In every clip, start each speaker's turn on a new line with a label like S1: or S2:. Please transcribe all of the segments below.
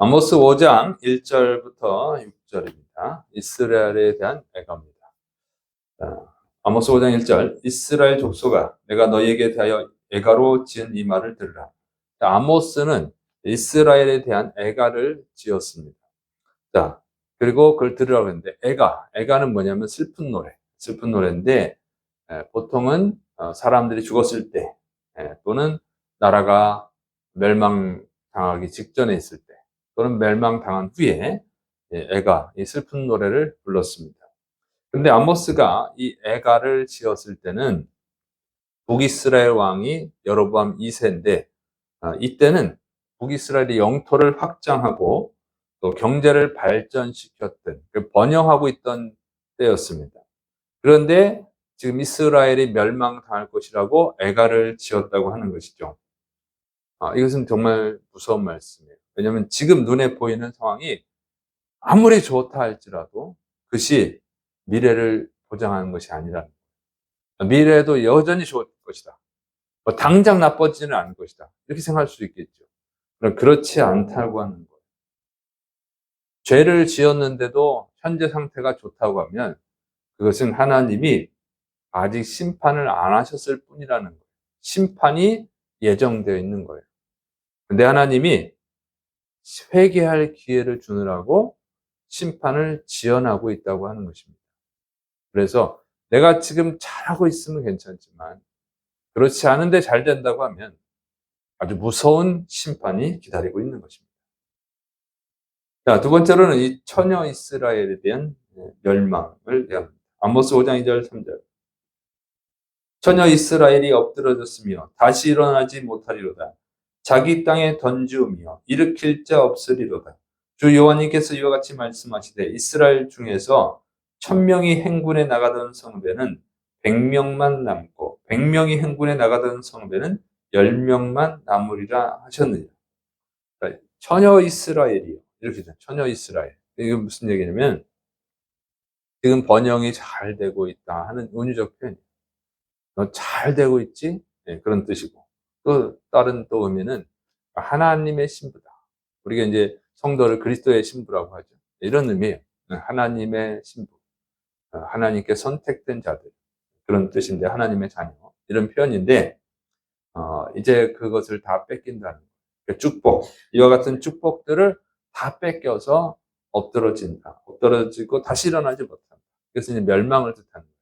S1: 아모스 5장 1절부터 6절입니다. 이스라엘에 대한 애가입니다. 아모스 5장 1절 이스라엘 족속아 내가 너희에게 대하여 애가로 지은 이 말을 들으라. 아모스는 이스라엘에 대한 애가를 지었습니다. 자, 그리고 그걸 들으라고 했는데 애가는 뭐냐면 슬픈 노래인데 보통은 사람들이 죽었을 때 또는 나라가 멸망당하기 직전에 있을 때 또는 멸망당한 후에 애가 이 슬픈 노래를 불렀습니다. 근데 아모스가 이 애가를 지었을 때는 북이스라엘 왕이 여로보암 2세인데 이때는 북이스라엘의 영토를 확장하고 또 경제를 발전시켰던 번영하고 있던 때였습니다. 그런데 지금 이스라엘이 멸망당할 것이라고 애가를 지었다고 하는 것이죠. 이것은 정말 무서운 말씀이에요. 왜냐하면 지금 눈에 보이는 상황이 아무리 좋다 할지라도 그것이 미래를 보장하는 것이 아니라는 거예요. 미래에도 여전히 좋을 것이다. 당장 나빠지는 않을 것이다. 이렇게 생각할 수 있겠죠. 그러나 그렇지 않다고 하는 거예요. 죄를 지었는데도 현재 상태가 좋다고 하면 그것은 하나님이 아직 심판을 안 하셨을 뿐이라는 거예요. 심판이 예정되어 있는 거예요. 근데 하나님이 회개할 기회를 주느라고 심판을 지연하고 있다고 하는 것입니다. 그래서 내가 지금 잘하고 있으면 괜찮지만 그렇지 않은데 잘 된다고 하면 아주 무서운 심판이 기다리고 있는 것입니다. 자, 두 번째로는 이 처녀 이스라엘에 대한 멸망을 얘기합니다. 아모스 5장 2절 3절 처녀 이스라엘이 엎드러졌으며 다시 일어나지 못하리로다. 자기 땅에 던지우며 일으킬 자 없으리로다. 주 여호와님께서 이와 같이 말씀하시되 이스라엘 중에서 1000명이 행군에 나가던 성읍에는 100명만 남고 100명이 행군에 나가던 성읍에는 10명만 남으리라 하셨느니라. 그러니까 처녀 이스라엘이요. 이렇게 돼. 처녀 이스라엘. 이게 무슨 얘기냐면 지금 번영이 잘 되고 있다 하는 은유적 표현이에요. 너 잘 되고 있지? 네, 그런 뜻이고. 또 다른 또 의미는 하나님의 신부다. 우리가 이제 성도를 그리스도의 신부라고 하죠. 이런 의미예요. 하나님의 신부. 하나님께 선택된 자들. 그런 뜻인데 하나님의 자녀. 이런 표현인데 이제 그것을 다 뺏긴다는 거예요. 축복. 이와 같은 축복들을 다 뺏겨서 엎드러진다. 엎드러지고 다시 일어나지 못한다. 그래서 이제 멸망을 뜻하는 거예요.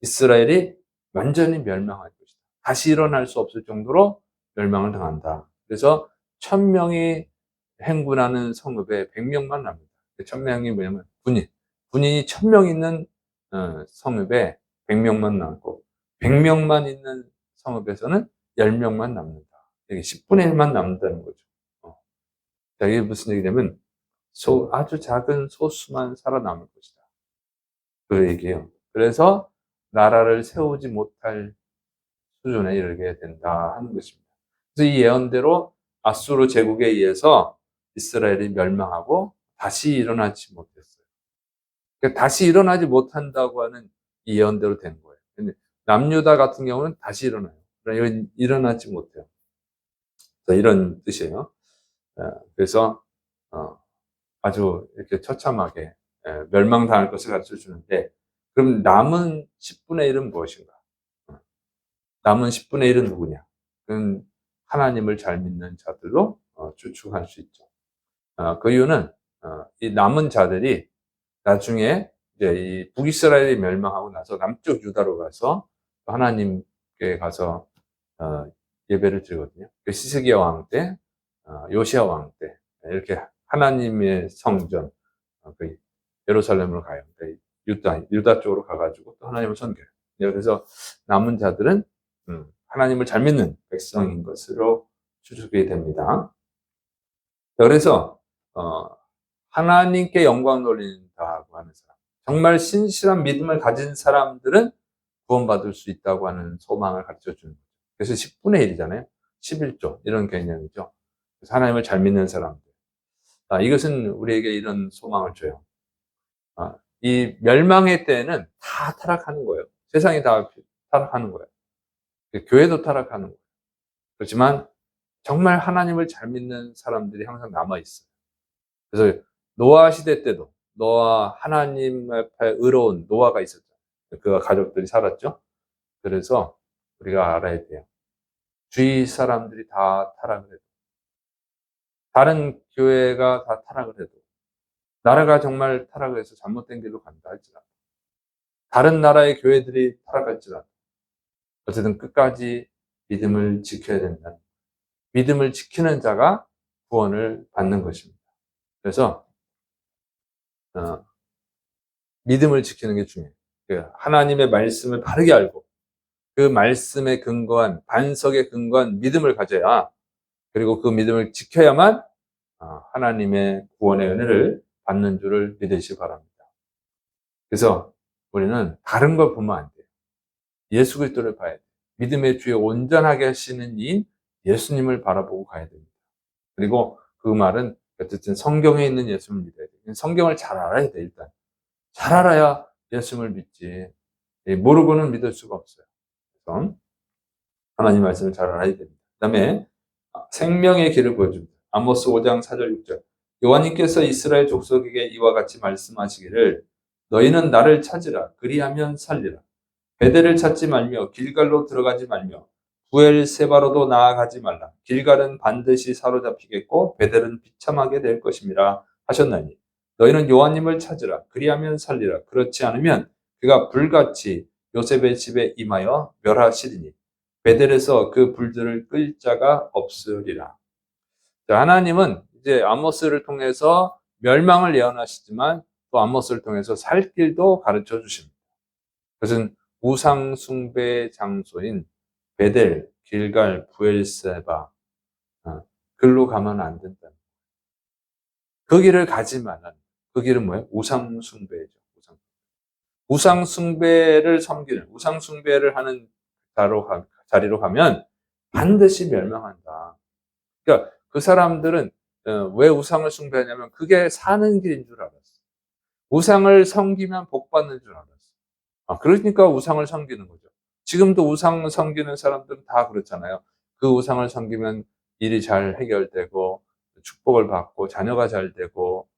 S1: 이스라엘이 완전히 멸망할 것이다. 다시 일어날 수 없을 정도로 멸망을 당한다. 그래서 1000명이 행군하는 성읍에 100명만 납니다. 1000명이 뭐냐면 군인이 1000명 있는 성읍에 100명만 남고 100명만 있는 성읍에서는 10명만 남는다. 이게 10분의 1만 남는다는 거죠. 자, 이게 무슨 얘기냐면 아주 작은 소수만 살아남을 것이다. 그 얘기예요. 그래서 나라를 세우지 못할 수준에 이르게 된다 하는 것입니다. 그래서 이 예언대로 아수르 제국에 의해서 이스라엘이 멸망하고 다시 일어나지 못했어요. 그러니까 다시 일어나지 못한다고 하는 이 예언대로 된 거예요. 근데 남유다 같은 경우는 다시 일어나요. 그러나 일어나지 못해요. 이런 뜻이에요. 그래서 아주 이렇게 처참하게 멸망당할 것을 가르쳐 주는데 그럼 남은 10분의 1은 무엇인가? 남은 10분의 1은 누구냐? 그건 하나님을 잘 믿는 자들로 추측할 수 있죠. 그 이유는 이 남은 자들이 나중에 이제 이 북이스라엘이 멸망하고 나서 남쪽 유다로 가서 하나님께 가서 예배를 드리거든요. 그 시스기야 왕 때, 요시야 왕 때 이렇게 하나님의 성전 그 예루살렘으로 가요. 유다 쪽으로 가가지고 또 하나님을 섬겨요. 그래서 남은 자들은 하나님을 잘 믿는 백성인 것으로 추측이 됩니다. 그래서 하나님께 영광 돌린다고 하는 사람, 정말 신실한 믿음을 가진 사람들은 구원받을 수 있다고 하는 소망을 가르쳐 주는 거죠. 그래서 10분의 1이잖아요. 11조 이런 개념이죠. 그래서 하나님을 잘 믿는 사람들. 이것은 우리에게 이런 소망을 줘요. 이 멸망의 때에는 다 타락하는 거예요. 세상이 다 타락하는 거예요. 교회도 타락하는 거예요. 그렇지만 정말 하나님을 잘 믿는 사람들이 항상 남아있어요. 그래서 노아 시대 때도 노아 하나님 앞에 의로운 노아가 있었죠. 그가 가족들이 살았죠. 그래서 우리가 알아야 돼요. 주위 사람들이 다 타락을 해도, 다른 교회가 다 타락을 해도, 나라가 정말 타락을 해서 잘못된 길로 간다 할지라도, 다른 나라의 교회들이 타락할지라도, 어쨌든 끝까지 믿음을 지켜야 된다. 믿음을 지키는 자가 구원을 받는 것입니다. 그래서 어, 믿음을 지키는 게 중요해요. 하나님의 말씀을 바르게 알고 그 말씀에 근거한, 반석에 근거한 믿음을 가져야, 그리고 그 믿음을 지켜야만 하나님의 구원의 은혜를 받는 줄을 믿으시기 바랍니다. 그래서 우리는 다른 걸 보면 안 돼요. 예수 그리스도를 봐야 돼요. 믿음의 주에 온전하게 하시는 이인 예수님을 바라보고 가야 됩니다. 그리고 그 말은 어쨌든 성경에 있는 예수님을 믿어야 돼요. 성경을 잘 알아야 돼, 일단. 잘 알아야 예수님을 믿지. 모르고는 믿을 수가 없어요. 그래서 하나님 말씀을 잘 알아야 됩니다. 그 다음에 생명의 길을 보여줍니다. 아모스 5장 4절 6절. 여호와님께서 이스라엘 족속에게 이와 같이 말씀하시기를 너희는 나를 찾으라 그리하면 살리라. 베델을 찾지 말며 길갈로 들어가지 말며 부엘세바로도 나아가지 말라. 길갈은 반드시 사로잡히겠고 베델은 비참하게 될 것임이라 하셨나니 너희는 여호와님을 찾으라 그리하면 살리라. 그렇지 않으면 그가 불같이 요셉의 집에 임하여 멸하시리니 베델에서 그 불들을 끌 자가 없으리라. 하나님은 이제 아모스를 통해서 멸망을 예언하시지만 또 아모스를 통해서 살 길도 가르쳐 주십니다. 그것은 우상 숭배 장소인 베델, 길갈, 부엘세바, 글로 가면 안 된다. 그 길을 가지 말라. 그 길은 뭐예요? 우상 숭배죠. 우상 숭배를 섬기는, 우상 숭배를 하는 자리로 가면 반드시 멸망한다. 그러니까 그 사람들은 왜 우상을 숭배하냐면 그게 사는 길인 줄 알았어. 우상을 섬기면 복 받는 줄 알았어. 그러니까 우상을 섬기는 거죠. 지금도 우상 섬기는 사람들은 다 그렇잖아요. 그 우상을 섬기면 일이 잘 해결되고 축복을 받고 자녀가 잘 되고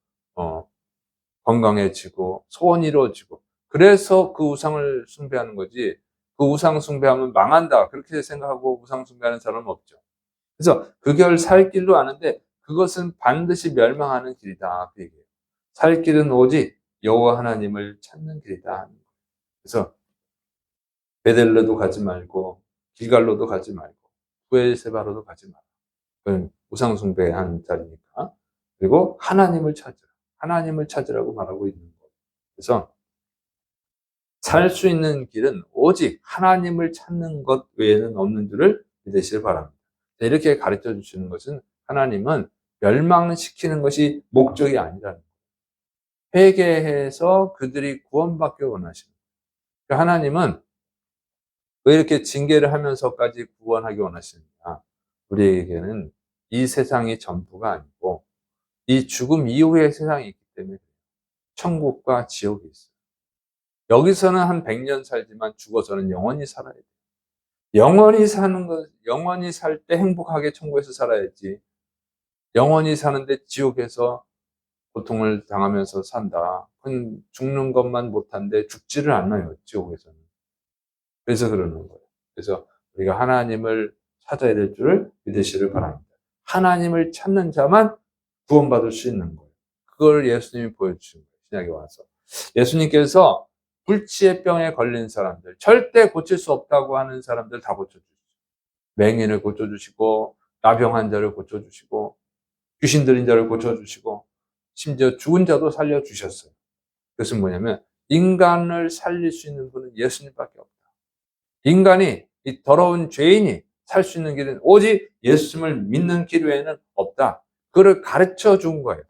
S1: 건강해지고 소원이 이루어지고, 그래서 그 우상을 숭배하는 거지, 그 우상 숭배하면 망한다 그렇게 생각하고 우상 숭배하는 사람은 없죠. 그래서 그 길 살 길로 아는데 그것은 반드시 멸망하는 길이다 그 얘기예요. 살 길은 오직 여호와 하나님을 찾는 길이다. 그래서 베델로도 가지 말고 길갈로도 가지 말고 부엘세바로도 가지 마라. 그건 우상 숭배한 자리니까. 그리고 하나님을 찾으라. 하나님을 찾으라고 말하고 있는 거예요. 그래서 살 수 있는 길은 오직 하나님을 찾는 것 외에는 없는 줄을 믿으시길 바랍니다. 이렇게 가르쳐 주시는 것은 하나님은 멸망시키는 것이 목적이 아니라는 거예요. 회개해서 그들이 구원받기 원하시는 거예요. 하나님은 왜 이렇게 징계를 하면서까지 구원하기 원하시느냐? 우리에게는 이 세상이 전부가 아니고 이 죽음 이후의 세상이 있기 때문에 천국과 지옥이 있어요. 여기서는 한 100년 살지만 죽어서는 영원히 살아야 돼요. 영원히 사는 것, 영원히 살 때 행복하게 천국에서 살아야지. 영원히 사는데 지옥에서 고통을 당하면서 산다. 그건 죽는 것만 못한데 죽지를 않아요, 지옥에서는. 그래서 그러는 거예요. 그래서 우리가 하나님을 찾아야 될 줄을 믿으시길 바랍니다. 하나님을 찾는 자만 구원받을 수 있는 거예요. 그걸 예수님이 보여주신 거예요, 신약에 와서. 예수님께서 불치의 병에 걸린 사람들, 절대 고칠 수 없다고 하는 사람들 다 고쳐주시고, 맹인을 고쳐주시고, 나병 환자를 고쳐주시고, 귀신 들린 자를 고쳐주시고, 심지어 죽은 자도 살려주셨어요. 그것은 뭐냐면 인간을 살릴 수 있는 분은 예수님밖에 없다. 인간이, 이 더러운 죄인이 살 수 있는 길은 오직 예수님을 믿는 길 외에는 없다. 그걸 가르쳐 준 거예요.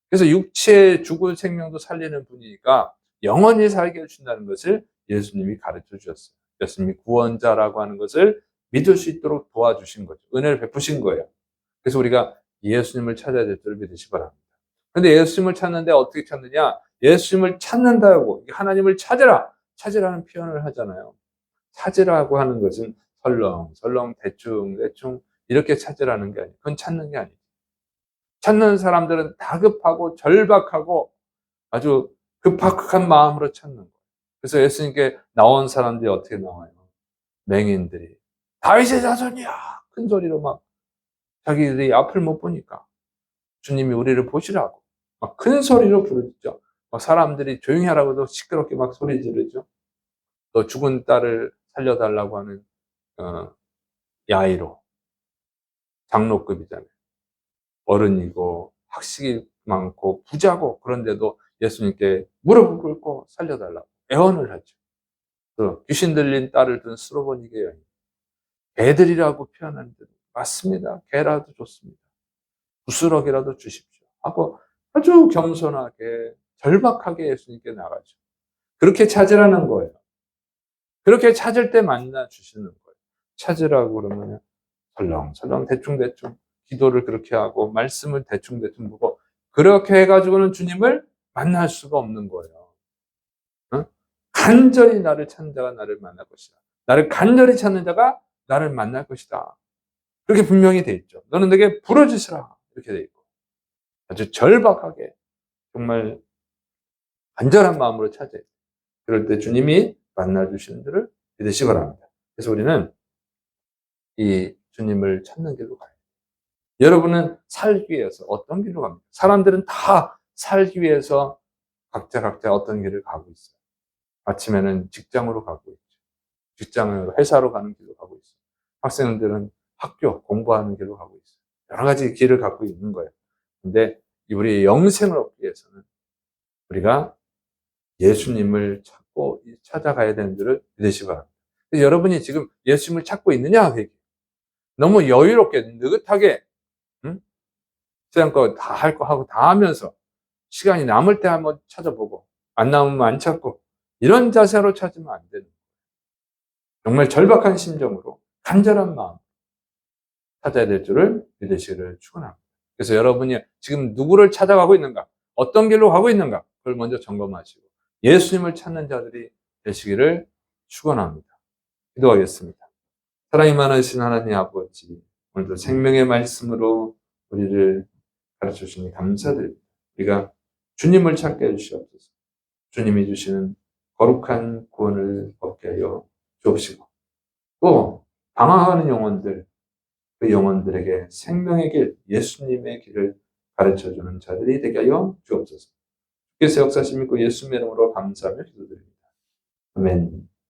S1: 그래서 육체의 죽은 생명도 살리는 분이니까 영원히 살게 해준다는 것을 예수님이 가르쳐 주셨어요. 예수님이 구원자라고 하는 것을 믿을 수 있도록 도와주신 거죠. 은혜를 베푸신 거예요. 그래서 우리가 예수님을 찾아야 될 줄을 믿으시기 바랍니다. 근데 예수님을 찾는데 어떻게 찾느냐? 예수님을 찾는다고, 하나님을 찾으라! 찾으라는 표현을 하잖아요. 찾으라고 하는 것은 설렁, 대충 이렇게 찾으라는 게 아니에요. 그건 찾는 게 아니에요. 찾는 사람들은 다급하고 절박하고 아주 급박한 마음으로 찾는 거예요. 그래서 예수님께 나온 사람들이 어떻게 나와요? 맹인들이 다윗의 자손이야! 큰 소리로 막 자기들이 앞을 못 보니까 주님이 우리를 보시라고 막 큰 소리로 부르죠. 막 사람들이 조용히 하라고도 시끄럽게 막 소리 지르죠. 또 죽은 딸을 살려달라고 하는 야이로 장로급이잖아요. 어른이고 학식이 많고 부자고 그런데도 예수님께 무릎을 꿇고 살려달라고 애원을 하죠. 또 귀신 들린 딸을 둔 스로보니게 여인, 개들이라고 표현하는데도 맞습니다. 개라도 좋습니다. 부스럭이라도 주십시오 하고 아주 겸손하게 절박하게 예수님께 나가죠. 그렇게 찾으라는 거예요. 그렇게 찾을 때 만나 주시는 거예요. 찾으라고 그러면 설렁설렁 대충대충 기도를 그렇게 하고 말씀을 대충대충 보고 그렇게 해가지고는 주님을 만날 수가 없는 거예요. 어? 간절히 나를 찾는 자가 나를 만날 것이다. 나를 간절히 찾는 자가 나를 만날 것이다. 그렇게 분명히 돼 있죠. 너는 내게 부르짖으라 이렇게 돼 있고 아주 절박하게 정말 간절한 마음으로 찾아요. 그럴 때 주님이 만나주시는 줄을 믿으시기 바랍니다. 그래서 우리는 이 주님을 찾는 길로 가요. 여러분은 살기 위해서 어떤 길로 갑니까? 사람들은 다 살기 위해서 각자 어떤 길을 가고 있어요. 아침에는 직장으로 가고 있죠. 직장으로 회사로 가는 길로 가고 있어요. 학생들은 학교 공부하는 길로 가고 있어요. 여러 가지 길을 갖고 있는 거예요. 근데 우리의 영생을 얻기 위해서는 우리가 예수님을 찾아가야 되는 줄을 믿으시기 바랍니다. 여러분이 지금 예수님을 찾고 있느냐? 너무 여유롭게 느긋하게 세상 거 다 할 거 하고 다 하면서 시간이 남을 때 한번 찾아보고 안 남으면 안 찾고 이런 자세로 찾으면 안 되는 거예요. 정말 절박한 심정으로 간절한 마음 찾아야 될 줄을 믿으시기를 축원합니다. 그래서 여러분이 지금 누구를 찾아가고 있는가? 어떤 길로 가고 있는가? 그걸 먼저 점검하시고 예수님을 찾는 자들이 되시기를 축원합니다. 기도하겠습니다. 사랑이 많으신 하나님 아버지, 오늘도 생명의 말씀으로 우리를 가르쳐 주시니 감사드립니다. 우리가 주님을 찾게 해주시옵소서. 주님이 주시는 거룩한 구원을 얻게 하여 주옵시고 또 방황하는 영혼들, 그 영혼들에게 생명의 길, 예수님의 길을 가르쳐주는 자들이 되게 하여 주옵소서. 주께서 역사심 있고 예수님의 이름으로 감사하며 기도드립니다. 아멘.